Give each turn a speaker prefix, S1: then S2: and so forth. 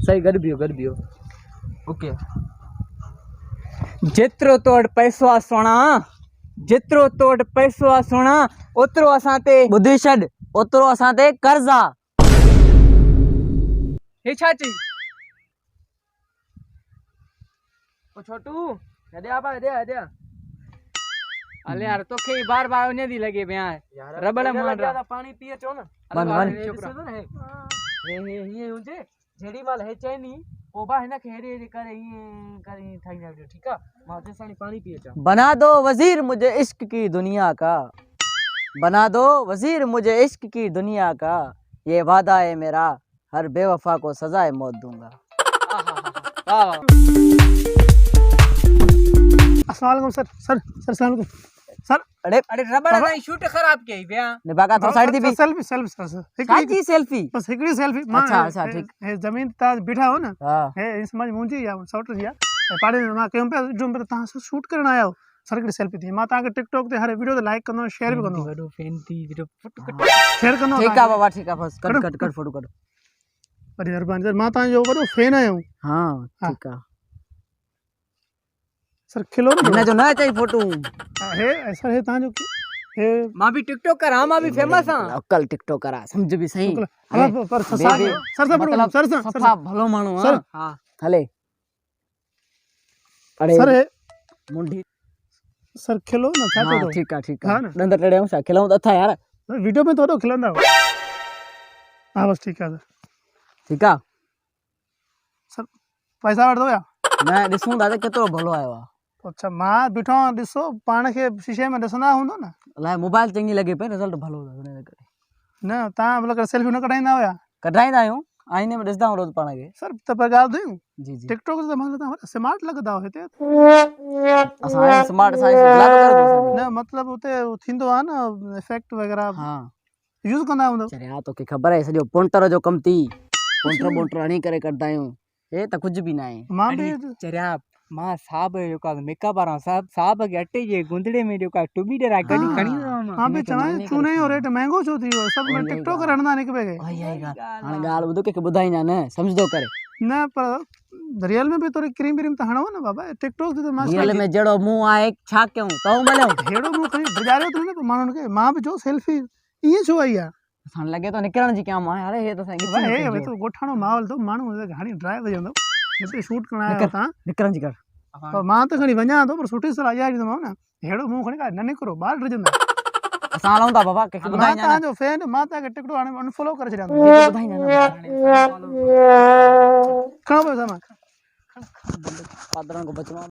S1: सही गड बियो ओके। जेतिरो तोड़ पैसो आ सोना, जेतिरो तोड़ पैसो आ सोना, ओतिरो असां ते
S2: बुद्धि छॾ, ओतिरो असां ते कर्ज़ आ।
S1: हे छा चई? ओ छोटू हेॾे आ, हेॾे आ। अले यार तोखे बार बार उन्हें दी लगे पिया रबड़ मार रहा। पानी पिए चो न।
S2: वन वन
S1: ये हुजे जेडी माल है चैनी ओबा है ना खेड़ी करे करे ठाई ना ठीक है। मां ते सानी पानी पिए चा।
S2: बना दो वजीर मुझे इश्क की दुनिया का, बना दो वजीर मुझे इश्क की दुनिया का, ये वादा है मेरा हर बेवफा को सजाए मौत दूंगा।
S3: अस्सलाम वालेकुम सर। अस्सलाम वालेकुम सर।
S2: अरे
S1: अरे रबड़ नहीं शूट खराब किया भैया
S2: ने बाका तो साइड दी भी
S3: सेल्फी सर
S2: काची सेल्फी।
S3: बस हिकड़ी सेल्फी
S2: अच्छा ठीक
S3: है जमीन ता बैठा हो ना
S2: हां
S3: है इस समझ मुंजी या सॉट दिया पाड़े में मां केम पे जो पे ता शूट करन आया हो सर हिकड़ी सेल्फी थी मां ता के टिकटॉक ते हर वीडियो ते लाइक कंदो शेयर भी कंदो
S1: बड़ो फैन थी वीडियो फोटो
S3: शेयर कंदो।
S2: ठीक है बाबा ठीक है बस कट फोटो कट।
S3: अरे मेहरबानी सर मां ता जो बड़ो फैन आया हूं।
S2: हां ठीक है
S3: सर खिलो
S2: ना जो ना चाहिए फोटो
S3: है ऐसा है ता जो है
S1: मां भी टिकटॉक कर मां भी फेमस हां
S2: कल टिकटॉक करा समझ भी सही।
S3: पर सर
S2: सफा भलो मानू
S3: सर
S1: हां
S2: हले। अरे
S3: सर है
S2: मुंडी
S3: सर खिलो ना क्या
S2: हां
S3: तो
S2: ठीक है
S3: हां ना
S2: दंद टड़े सा खिलाऊं तो था यार
S3: वीडियो में तो खिलंदा हो। हां बस ठीक है
S2: ठीक है
S3: सर पैसा वठ दो या
S2: मैं दिसूं दादा केतरो भलो आयो आ।
S3: अच्छा मां बिठो दिसो पाण के शीशे में दिसंदा हुंदो ना
S2: लाए मोबाइल चंगी लगे पे रिजल्ट भलो हुने करे
S3: न ता मतलब सेल्फी न कढाइंदा हो या
S2: कढाइंदा आयो आईने में दिसदा रोज पाण के
S3: सर त पर गाल दूं
S2: जी जी
S3: टिकटॉक से मतलब ता स्मार्ट लगदा हो हिते
S2: असा स्मार्ट साइंस बुला तो कर दो
S3: न मतलब उते थिंदो आ ना इफेक्ट वगैरह
S2: हां
S3: यूज कंदा हुंदो।
S2: चरे आ तो के खबर है सजो पोंटर जो कम थी पोंटर हणी करे करदा आयो ए त कुछ भी ना है।
S3: मां भी
S1: चरिया मां साहब जो का मेकअप वाला साहब के अटे जे गुंदड़े में जो का टुबी डरा गडी खणी
S3: हां भी चवा चूने जो रेट महंगो छो थी हो सब में टिकटॉक रणदा निक पे गए
S2: आई आई हां गाल बुदो के बुधाई ना न समझदो करे
S3: न पर रियल में भी थोड़ी क्रीम त हणो ना बाबा टिकटॉक से तो मस्त
S2: रियल में जड़ो मुंह आए छा क्यों तो मलो
S3: हेड़ो मु खणी बजारे तो ना मानन के मां भी जो सेल्फी ये छो आई आ
S2: सन लगे तो निकरण जी क्या मां अरे ये तो सही
S3: है तो गोठाणो माहौल तो मानू घणी ड्राइव वजंदो ये शूट करना है ता
S2: निकरण जी कर
S3: तो मां तो खणी वणा तो पर सुठी सलाह आई दमा ना हेड़ो मु खणी का न निकरो बाहर रजंदा
S2: असा लाऊं ता बाबा के बुधाई ना
S3: मां जो फैन मां ता के टिकटो हाने अनफॉलो करे छडा
S2: बुधाई ना
S3: खणो पैसा मां
S2: पादरन को बचवा